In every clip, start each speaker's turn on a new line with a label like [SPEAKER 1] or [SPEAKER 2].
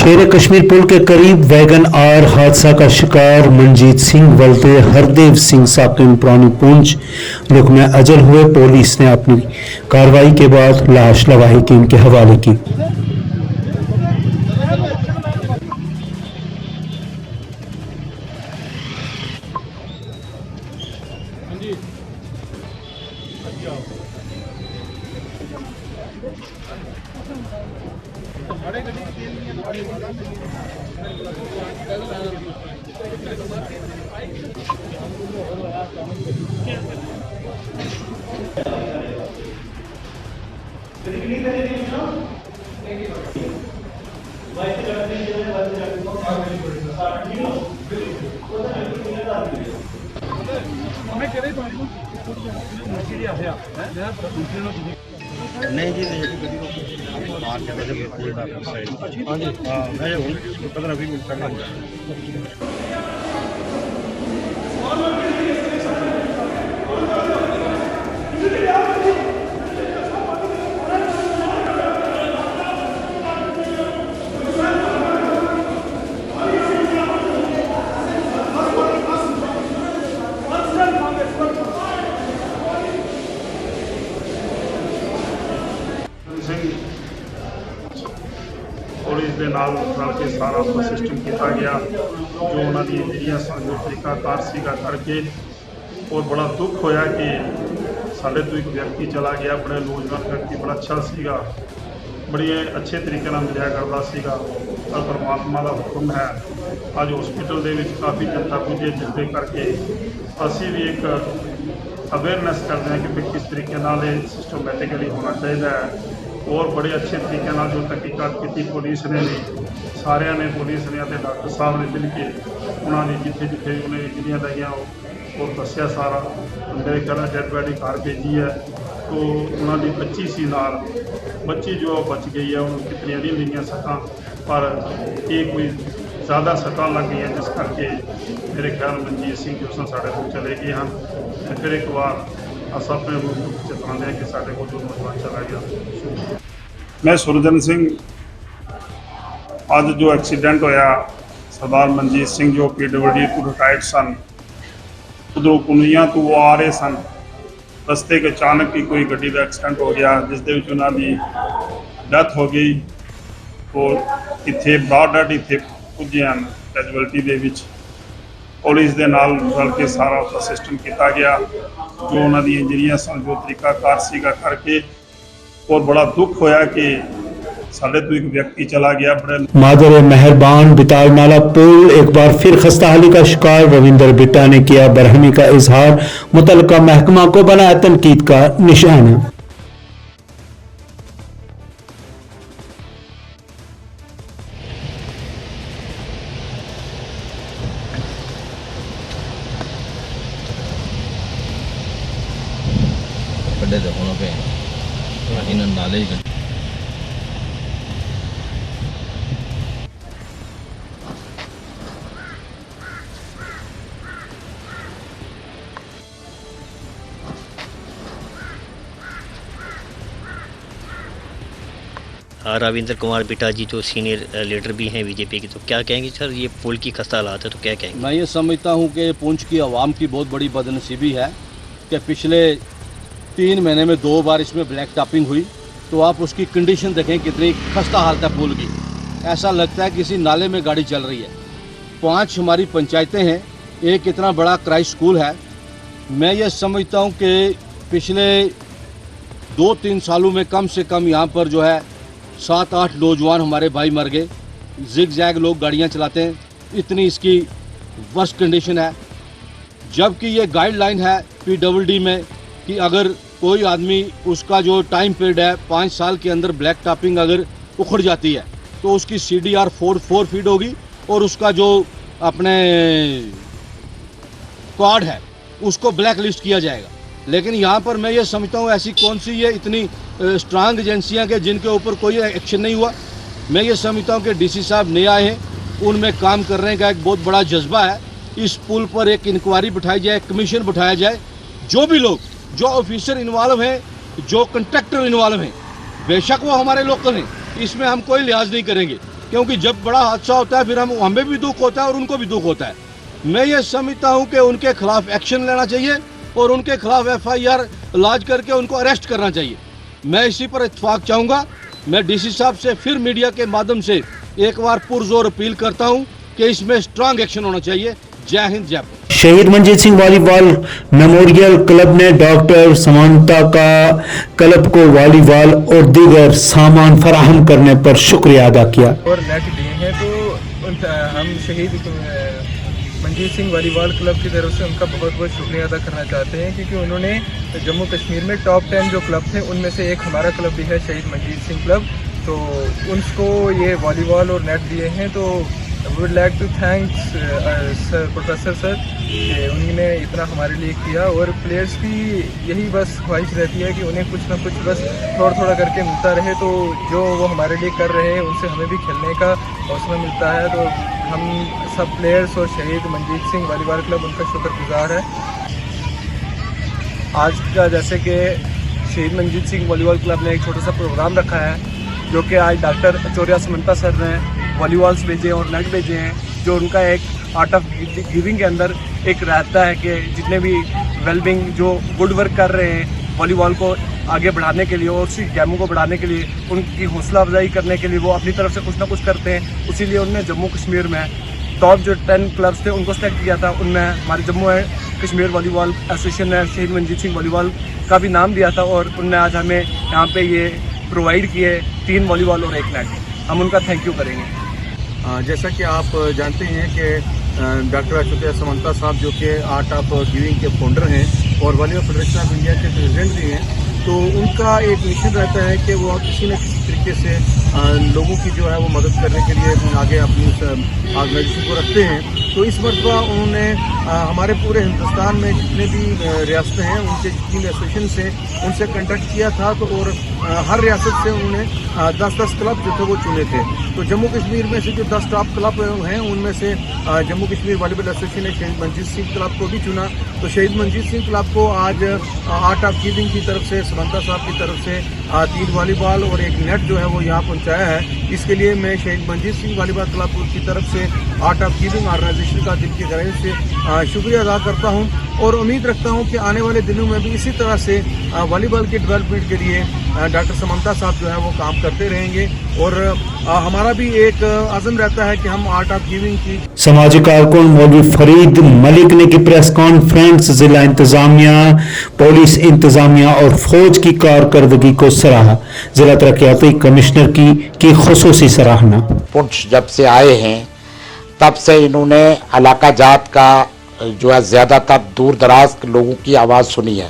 [SPEAKER 1] शेर कश्मीर पुल के करीब वैगन आर हादसा का शिकार मनजीत सिंह वल्दे हरदेव सिंह साकिन पुरानी पूंछ रुकन अजल हुए। पुलिस ने अपनी कार्रवाई के बाद लाश लवाही टीम के हवाले की।
[SPEAKER 2] नहीं जी नहीं मैं 15-20 मिनट तक पुलिस के नाल रल के सारा उसका सिस्टम किया गया जो उन्होंने इंजरियां जो तरीकाकार सीगा करके। और बड़ा दुख होया कि साढ़े तो एक व्यक्ति चला गया, बड़े नौजवान व्यक्ति, बड़ा अच्छा सीगा, बड़ी अच्छे तरीके नाल मिलिया करता सीगा। और परमात्मा का हुक्म है अज हॉस्पिटल के काफ़ी जनता पुजी जिसके करके असी भी एक अवेयरनैस करते हैं कि किस तरीके नाल सिस्टमैटिकली होना चाहिए है। और बड़े अच्छे तरीके नाल जो तहकीकात की पुलिस ने भी सारिया ने पुलिस ने डॉक्टर साहब ने मिल के उन्होंने जिथे जिथे उन्हें इंजरियां लगियां और दसिया सारा मेरे ख्याल डेड बॉडी घर भेजी है। तो उन्होंने बच्ची सी नाल बच्ची जो बच गई है, उन्होंने कितनी नहीं लगियां सट्टां, पर ये कोई ज़्यादा सट्टां लग गई जिस करके मेरे ख्याल मनजीत सिंह जो साढ़े को चले गए हैं। फिर एक बार अस अपने चेताते हैं कि साढ़े को जो नौजवान चला गया। मैं सुरजन सिंह अज जो एक्सीडेंट होया सरदार मनजीत सिंह जो PWD तो रिटायर्ड सन, उधरों कुनिया तो वो आ रहे सन, रस्ते के अचानक ही कोई गड्डी का एक्सीडेंट हो गया जिसदे विच उन्हां दी डेथ हो गई। और इत्थे ब्रॉड इत्थे पुजे हैं कैजुअलिटी दे विच। पुलिस के नाल रल के सारा उसका सिस्टम किया गया जो उन्होंने इंजरियां सन जो तरीकाकार सीगा करके। और बड़ा दुख होया कि साढ़े तो एक व्यक्ति चला गया। बड़े
[SPEAKER 1] मादर मेहरबान बिताल नाला पुल एक बार फिर खस्ताहाली का शिकार। रविंदर बिट्टा ने किया बरहमी का इजहार, मुतलका महकमा को बनाया तनकीद का निशाना।
[SPEAKER 3] नाले
[SPEAKER 4] रविंद्र कुमार बिट्टा जी जो सीनियर लीडर भी हैं बीजेपी के, तो क्या कहेंगे सर, ये पुल की खस्ता हालात है तो क्या कहेंगे?
[SPEAKER 3] मैं ये समझता हूँ कि पुंछ की आवाम की बहुत बड़ी बदनसीबी है कि पिछले 3 महीने में 2 बार इसमें ब्लैक टॉपिंग हुई। तो आप उसकी कंडीशन देखें कितनी खस्ता हालत है पुल की। ऐसा लगता है किसी नाले में गाड़ी चल रही है। 5 हमारी पंचायतें हैं, एक इतना बड़ा क्राइस्ट स्कूल है। मैं ये समझता हूँ कि पिछले 2-3 सालों में कम से कम यहाँ पर जो है 7-8 नौजवान हमारे भाई मर गए। जिग जैग लोग गाड़ियाँ चलाते हैं, इतनी इसकी वर्स्ट कंडीशन है। जबकि ये गाइडलाइन है PWD में कि अगर कोई आदमी उसका जो टाइम पीरियड है 5 साल के अंदर ब्लैक टॉपिंग अगर उखड़ जाती है तो उसकी CDR 4 फीट होगी और उसका जो अपने कार्ड है उसको ब्लैक लिस्ट किया जाएगा। लेकिन यहाँ पर मैं ये समझता हूँ ऐसी कौन सी ये इतनी स्ट्रांग एजेंसियाँ के जिनके ऊपर कोई एक्शन नहीं हुआ। मैं ये समझता हूँ कि DC साहब नए आए हैं, उनमें काम करने का एक बहुत बड़ा जज्बा है। इस पुल पर एक इंक्वायरी बिठाई जाए, कमीशन बिठाया जाए। जो भी लोग, जो ऑफिसर इन्वॉल्व हैं, जो कंट्रैक्टर इन्वॉल्व हैं, बेशक वो हमारे लोकल हैं, इसमें हम कोई लिहाज नहीं करेंगे। क्योंकि जब बड़ा हादसा होता है फिर हमें भी दुख होता है और उनको भी दुख होता है। मैं ये समझता हूँ कि उनके खिलाफ एक्शन लेना चाहिए और उनके खिलाफ FIR लॉन्च करके उनको अरेस्ट करना चाहिए। मैं इसी पर इत्तेफाक चाहूँगा। मैं DC साहब से फिर मीडिया के माध्यम से एक बार पुरजोर अपील करता हूँ कि इसमें स्ट्रांग एक्शन होना चाहिए। जय हिंद, जय भारत।
[SPEAKER 1] शहीद Manjeet Singh volleyball memorial club ने डॉक्टर समानता का क्लब को वॉलीबॉल और दीगर सामान फराहम करने पर शुक्रिया अदा किया।
[SPEAKER 5] और नेट दिए हैं तो हम शहीद मंजीत सिंह वॉलीबॉल क्लब की तरफ से उनका बहुत बहुत शुक्रिया अदा करना चाहते हैं, क्योंकि उन्होंने जम्मू कश्मीर में टॉप 10 जो क्लब थे उनमें से एक हमारा क्लब भी है शहीद मंजीत सिंह क्लब, तो उनको ये वॉलीबॉल और नेट दिए हैं। तो would like to thanks sir, professor sir, कि उन्होंने इतना हमारे लिए किया। और प्लेयर्स की यही बस ख्वाहिश रहती है कि उन्हें कुछ ना कुछ बस थोड़ा थोड़ा करके मिलता रहे, तो जो वो हमारे लिए कर रहे हैं उनसे हमें भी खेलने का हौसला मिलता है। तो हम सब प्लेयर्स और शहीद मंजीत सिंह वॉलीबॉल क्लब उनका शुक्रगुजार है।
[SPEAKER 6] आज का जैसे कि शहीद मंजीत सिंह वॉलीबॉल क्लब ने एक छोटा सा प्रोग्राम रखा है, जो कि आज डॉक्टर चौरिया समंता सर ने वॉलीबॉल्स भेजे और नेट भेजे हैं, जो उनका एक आर्ट ऑफ गिविंग के अंदर एक रहता है कि जितने भी वेलबिंग जो गुड वर्क कर रहे हैं वॉलीबॉल को आगे बढ़ाने के लिए और उसी गेमों को बढ़ाने के लिए, उनकी हौसला अफजाई करने के लिए वो अपनी तरफ से कुछ ना कुछ करते हैं। इसीलिए उन्होंने जम्मू कश्मीर में टॉप जो 10 क्लब्स थे उनको सेलेक्ट किया था। उनमें हमारे जम्मू कश्मीर वॉलीबॉल एसोसिएशन ने शहीद मंजीत सिंह वॉलीबॉल का भी नाम दिया था और उनने आज हमें यहाँ पे ये प्रोवाइड किए 3 वॉलीबॉल और 1 नेट। हम उनका थैंक यू करेंगे।
[SPEAKER 7] जैसा कि आप जानते हैं कि डॉक्टर चौरिया समंता साहब जो कि आर्ट ऑफ गिविंग के फाउंडर हैं और वॉलीबॉल फेडरेशन ऑफ इंडिया के प्रेसिडेंट भी हैं, तो उनका एक मिशन रहता है कि वो किसी न किसी तरीके से लोगों की जो है वो मदद करने के लिए आगे अपनी ऑर्गेनाइजेशन को रखते हैं। तो इस मरतबा उन्होंने हमारे पूरे हिंदुस्तान में जितने भी रियासतें हैं उनके जितनी एसोसिएशन से उनसे कंटेक्ट किया था, तो और हर रियासत से उन्होंने 10-10 क्लब जो थे वो चुने थे। तो जम्मू कश्मीर में से जो 10 टॉप क्लब हैं उनमें से जम्मू कश्मीर वॉलीबॉल एसोसिएशन ने शहीद मंजीत सिंह क्लब को भी चुना। तो शहीद मंजीत सिंह क्लब को आज आर्ट ऑफ गिविंग की तरफ से, समंता साहब की तरफ से 3 वॉलीबॉल और 1 नेट जो है वो यहाँ पहुँचाया है। इसके लिए मैं शहीद मंजीत सिंह वॉलीबॉल क्लब की तरफ से आर्ट ऑफ गिविंग ऑर्गेनाइजेशन का दिल की गहराई से शुक्रिया अदा करता हूँ और उम्मीद रखता हूँ कि आने वाले दिनों में भी इसी तरह से वॉलीबॉल के डेवलपमेंट के लिए डॉक्टर समंता साहब जो है वो काम करते रहेंगे। और हमारा भी एक आज़म रहता है कि हम आर्ट ऑफ गिविंग की।
[SPEAKER 1] समाजी कारकुन मौलवी फरीद मलिक ने की प्रेस कॉन्फ्रेंस जिला इंतजामिया, पुलिस इंतजामिया और फौज की कारकर्दगी को सराहा। जिला तरक्याती कमिश्नर की खुसूसी सराहना।
[SPEAKER 8] पुंछ जब से आए हैं तब से इन्होंने इलाका जात का जो है ज़्यादातर दूर दराज के लोगों की आवाज़ सुनी है।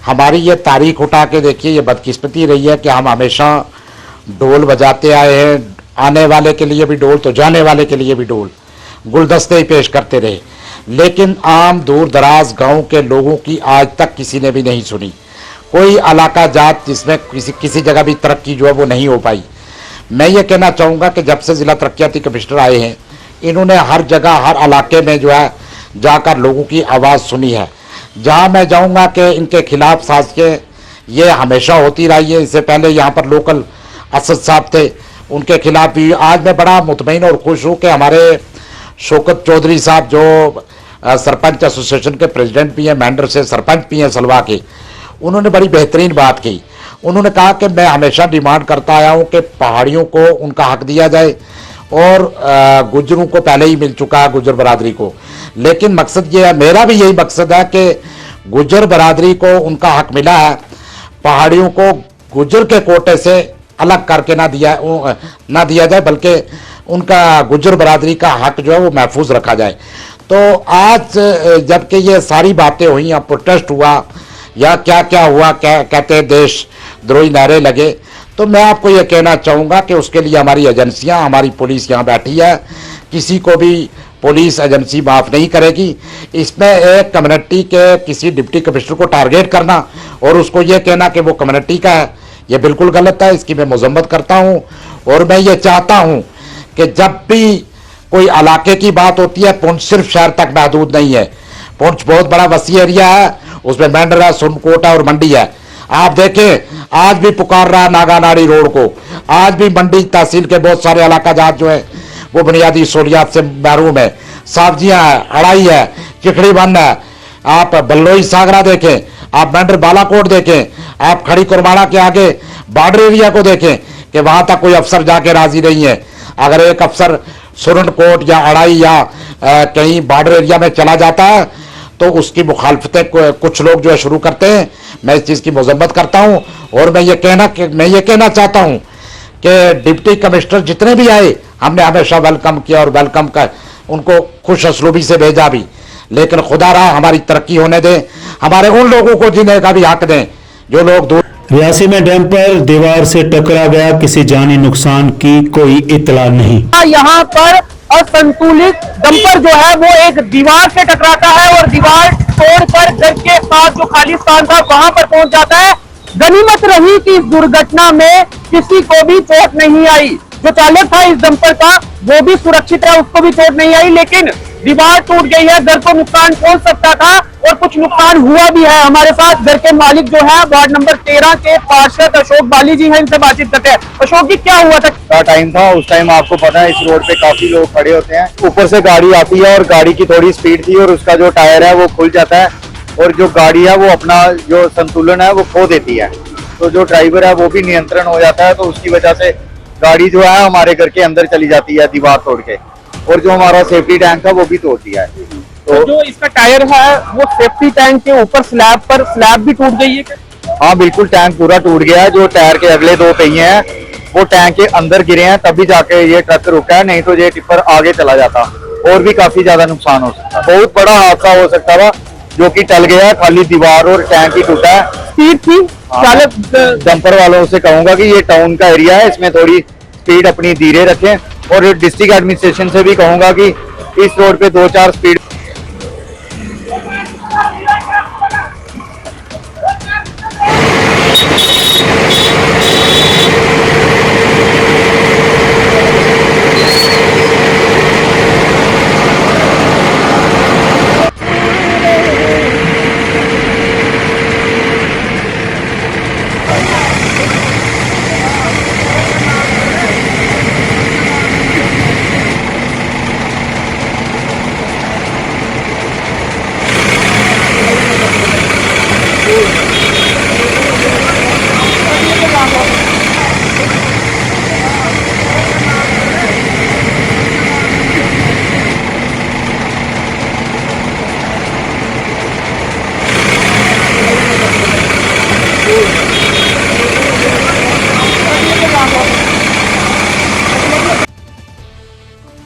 [SPEAKER 8] हमारी ये तारीख उठा के देखिए, ये बदकिस्मती रही है कि हम हमेशा ढोल बजाते आए हैं, आने वाले के लिए भी ढोल तो जाने वाले के लिए भी ढोल, गुलदस्ते ही पेश करते रहे, लेकिन आम दूर दराज गाँव के लोगों की आज तक किसी ने भी नहीं सुनी। कोई इलाका जात जिसमें किसी जगह भी तरक्की जो है वो नहीं हो पाई। मैं ये कहना चाहूँगा कि जब से ज़िला तरक्याती कमिश्नर आए हैं इन्होंने हर जगह हर इलाके में जो है जाकर लोगों की आवाज़ सुनी है। जहाँ मैं जाऊँगा कि इनके खिलाफ साजिशें ये हमेशा होती रही है। इससे पहले यहाँ पर लोकल असद साहब थे, उनके खिलाफ भी। आज मैं बड़ा मुतमईन और खुश हूँ कि हमारे शौकत चौधरी साहब जो सरपंच एसोसिएशन के प्रेसिडेंट भी हैं, मेंढर से सरपंच भी हैं सलवा के, उन्होंने बड़ी बेहतरीन बात की। उन्होंने कहा कि मैं हमेशा डिमांड करता आया हूँ कि पहाड़ियों को उनका हक दिया जाए और गुज्जरों को पहले ही मिल चुका है, गुज्जर बरादरी को। लेकिन मकसद ये है, मेरा भी यही मकसद है कि गुज्जर बरादरी को उनका हक मिला है, पहाड़ियों को गुज्जर के कोटे से अलग करके ना दिया जाए, बल्कि उनका गुज्जर बरादरी का हक जो है वो महफूज रखा जाए। तो आज जबकि ये सारी बातें हुई, या प्रोटेस्ट हुआ या क्या क्या हुआ, क्या कहते हैं देश द्रोही नारे लगे, तो मैं आपको ये कहना चाहूँगा कि उसके लिए हमारी एजेंसियाँ, हमारी पुलिस यहाँ बैठी है, किसी को भी पुलिस एजेंसी माफ़ नहीं करेगी। इसमें एक कम्युनिटी के किसी डिप्टी कमिश्नर को टारगेट करना और उसको ये कहना कि वो कम्युनिटी का है, ये बिल्कुल गलत है। इसकी मैं मजम्मत करता हूँ और मैं ये चाहता हूँ कि जब भी कोई इलाके की बात होती है, पुंछ सिर्फ शहर तक महदूद नहीं है। पुंछ बहुत बड़ा वसी एरिया है, उसमें मेंढर है, सुरनकोट है और मंडी है। आप देखें आज भी पुकार रहा नागानाड़ी रोड को, आज भी मंडी तहसील के बहुत सारे इलाका जात जो है वो बुनियादी सहूलियात से महरूम है। सब्जियां है, अड़ाई है, चिखड़ी बन है, आप बल्लोई सागरा देखें, आप मेंढर बालाकोट देखें, आप खड़ी कुरबाड़ा के आगे बॉर्डर एरिया को देखें कि वहां तक कोई अफसर जाके राजी नहीं है। अगर एक अफसर सुरनकोट या अड़ाई या कहीं बॉर्डर एरिया में चला जाता है तो उसकी मुखालफतें कुछ लोग जो है शुरू करते हैं। मैं इस चीज़ की मजम्मत करता हूं और मैं ये कहना चाहता हूं कि डिप्टी कमिश्नर जितने भी आए हमने हमेशा वेलकम किया और वेलकम कर उनको खुश असलूबी से भेजा भी, लेकिन खुदा रहा हमारी तरक्की होने दें, हमारे उन लोगों को जीने का भी हक दें जो लोग दूर।
[SPEAKER 1] रियासी में डैम्पर दीवार से टकरा गया, किसी जानी नुकसान की कोई इतला नहीं।
[SPEAKER 9] यहाँ पर असंतुलित डंपर जो है वो एक दीवार से टकराता है और दीवार तोड़कर घर के पास जो खाली स्थान था वहां पर पहुंच जाता है। गनीमत रही कि इस दुर्घटना में किसी को भी चोट नहीं आई। जो चालक था इस डंपर का वो भी सुरक्षित है, उसको भी चोट नहीं आई, लेकिन दीवार टूट गई है। घर को नुकसान पहुंच सकता था और कुछ नुकसान हुआ भी है। हमारे साथ घर के मालिक जो है वार्ड नंबर 13 के पार्षद अशोक बाली जी हैं, इनसे बातचीत करते हैं। अशोक जी, क्या हुआ था?
[SPEAKER 10] टाइम था उस टाइम, आपको पता है इस रोड पे काफी लोग खड़े होते हैं, ऊपर से गाड़ी आती है और गाड़ी की थोड़ी स्पीड थी और उसका जो टायर है वो खुल जाता है और जो गाड़ी है वो अपना जो संतुलन है वो खो देती है। तो जो ड्राइवर है वो भी नियंत्रण हो जाता है, तो उसकी वजह से गाड़ी जो है हमारे घर के अंदर चली जाती है दीवार तोड़ के, और जो हमारा सेफ्टी टैंक था वो भी तोड़ दिया है।
[SPEAKER 9] तो जो इसका टायर है वो सेफ्टी टैंक के ऊपर स्लैब भी टूट गई है क्या?
[SPEAKER 10] हाँ बिल्कुल, टैंक पूरा टूट गया है। जो टायर के अगले 2 पहिए हैं वो टैंक के अंदर गिरे हैं, तभी जाके ये ट्रक रुका है, नहीं तो ये टिप्पर आगे चला जाता और भी काफी ज्यादा नुकसान हो सकता। बहुत बड़ा हादसा हो सकता था जो कि टल गया, खाली दीवार और टैंक ही टूटा है।
[SPEAKER 9] स्पीड थी चालक
[SPEAKER 10] डंपर वालों से कहूंगा कि ये टाउन का एरिया है, इसमें थोड़ी स्पीड अपनी धीरे रखें, और डिस्ट्रिक्ट एडमिनिस्ट्रेशन से भी कहूंगा कि इस रोड पे 2-4 speed.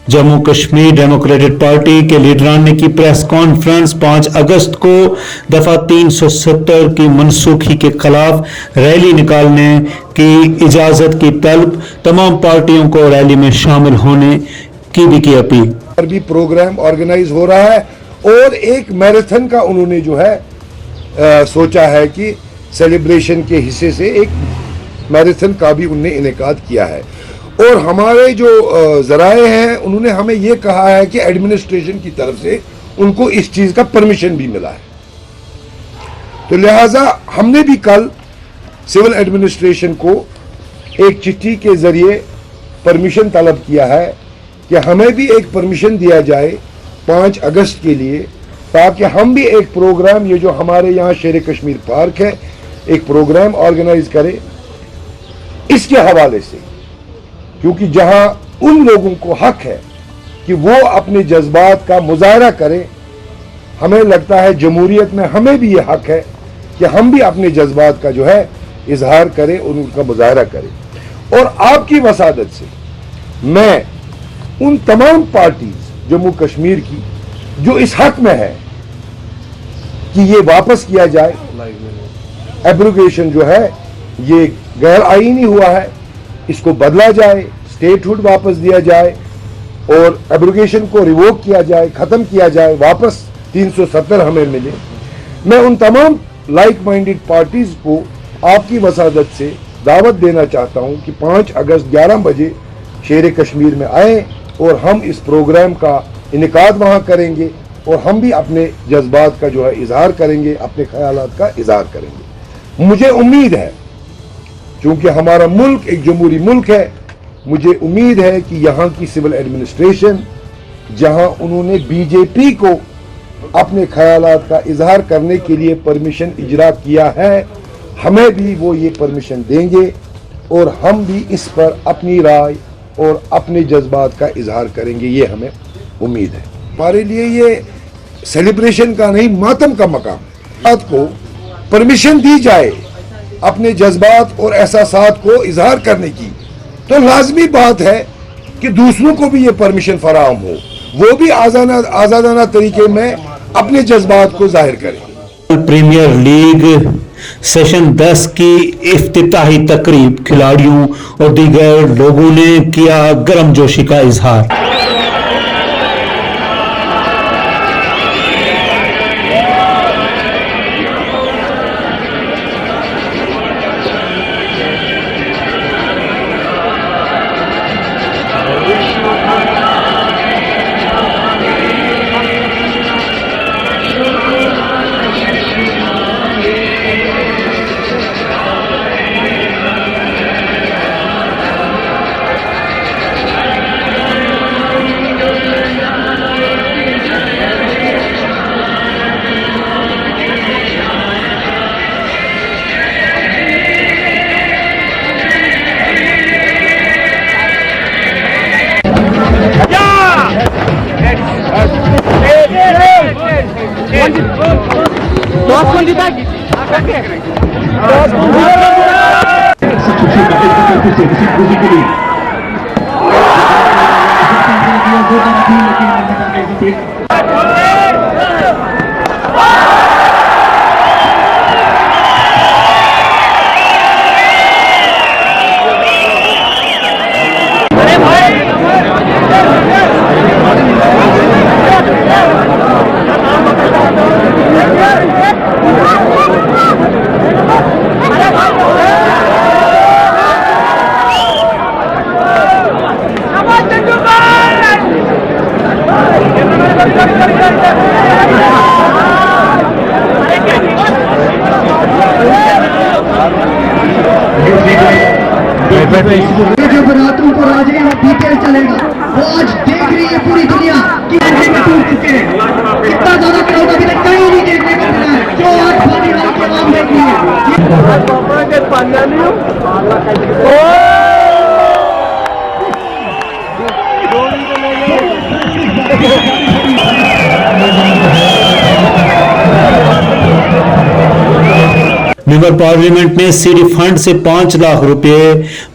[SPEAKER 1] Jammu Kashmir democratic party के लीडरान ने की प्रेस कॉन्फ्रेंस। 5 अगस्त को दफा 370 की मनसूखी के खिलाफ रैली निकालने की इजाजत की तलब, तमाम पार्टियों को रैली में शामिल होने की भी की अपील।
[SPEAKER 11] पर भी प्रोग्राम ऑर्गेनाइज हो रहा है और एक मैराथन का उन्होंने जो है सोचा है कि सेलिब्रेशन के हिस्से से एक मैराथन का भी उन्होंने इनेकाद किया है। और हमारे जो जराए हैं उन्होंने हमें ये कहा है कि एडमिनिस्ट्रेशन की तरफ से उनको इस चीज़ का परमिशन भी मिला है, तो लिहाजा हमने भी कल सिविल एडमिनिस्ट्रेशन को एक चिट्ठी के जरिए परमिशन तलब किया है कि हमें भी एक परमिशन दिया जाए 5 अगस्त के लिए, ताकि हम भी एक प्रोग्राम, ये जो हमारे यहाँ शेर कश्मीर पार्क है, एक प्रोग्राम ऑर्गेनाइज करें इसके हवाले से, क्योंकि जहां उन लोगों को हक है कि वो अपने जज्बात का मुजाहरा करें, हमें लगता है जमहूरियत में हमें भी ये हक है कि हम भी अपने जज्बात का जो है इजहार करें और उनका मुजाहरा करें। और आपकी वसादत से मैं उन तमाम पार्टीज जम्मू कश्मीर की जो इस हक में है कि ये वापस किया जाए, एब्रोगेशन जो है ये गैर आईनी हुआ है, इसको बदला जाए, स्टेटहुड वापस दिया जाए और एब्रोगेशन को रिवोक किया जाए, खत्म किया जाए, वापस 370 हमें मिले। मैं उन तमाम लाइक माइंडेड पार्टीज को आपकी वसादत से दावत देना चाहता हूं कि 5 अगस्त 11 बजे शेर कश्मीर में आए और हम इस प्रोग्राम का इनेकाद वहां करेंगे और हम भी अपने जज्बात का जो है इजहार करेंगे, अपने ख्यालात का इजहार करेंगे। मुझे उम्मीद है, चूंकि हमारा मुल्क एक जमहूरी मुल्क है, मुझे उम्मीद है कि यहाँ की सिविल एडमिनिस्ट्रेशन, जहाँ उन्होंने बीजेपी को अपने ख्यालात का इजहार करने के लिए परमिशन इजरा किया है, हमें भी वो ये परमिशन देंगे और हम भी इस पर अपनी राय और अपने जज्बात का इजहार करेंगे, ये हमें उम्मीद है। हमारे लिए ये सेलिब्रेशन का नहीं, मातम का मकाम है। बात को परमिशन दी जाए अपने जज्बात और एहसासात को इजहार करने की, तो लाजमी बात है कि दूसरों को भी ये परमिशन फराहम हो, वो भी आज़ादाना तरीके में अपने जज्बात को जाहिर करें।
[SPEAKER 1] प्रीमियर लीग सेशन 10 की इफ्तिताही तकरीब, खिलाड़ियों और दीगर लोगों ने किया गर्मजोशी का इजहार।
[SPEAKER 12] जो बरातों को आज डीटेल चलेगा, वो आज देख रही है पूरी दुनिया कि टूट चुके हैं। कितना ज्यादा क्राउड अभी तक कहीं नहीं देखने को मिला है, जो आज पानी वाली की आवाम देख रही
[SPEAKER 1] मेंबर पार्लियामेंट ने सिटी फंड से 5 लाख रुपए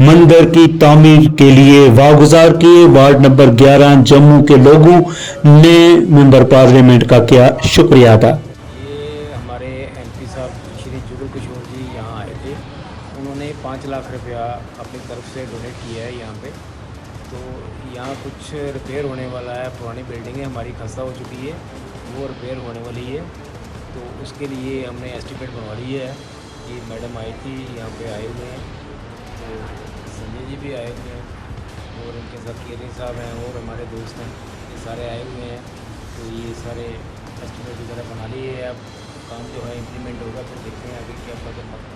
[SPEAKER 1] मंदिर की तामीर के लिए वागुजार किए। वार्ड नंबर 11 जम्मू के लोगों ने मेंबर पार्लियामेंट का किया शुक्रिया अदा।
[SPEAKER 13] ये हमारे एमपी साहब श्री जुगल किशोर जी यहाँ आए थे, उन्होंने 5 लाख रुपया अपनी तरफ से डोनेट किया है यहाँ पे। तो यहाँ कुछ रिपेयर होने वाला है, पुरानी बिल्डिंग है हमारी खस्ता हो चुकी है, वो रिपेयर होने वाली है। तो उसके लिए हमने एस्टीमेट बनवा ली है। ये मैडम आई थी, यहाँ पे आए हुए हैं, तो संजय जी भी आए हुए हैं और उनके साथ केरी साहब हैं और हमारे दोस्त हैं, ये सारे आए हुए हैं। तो ये सारे एस्टीमेट वगैरह बना लिए। अब काम जो है इम्प्लीमेंट होगा, फिर देखते हैं आगे क्या पता।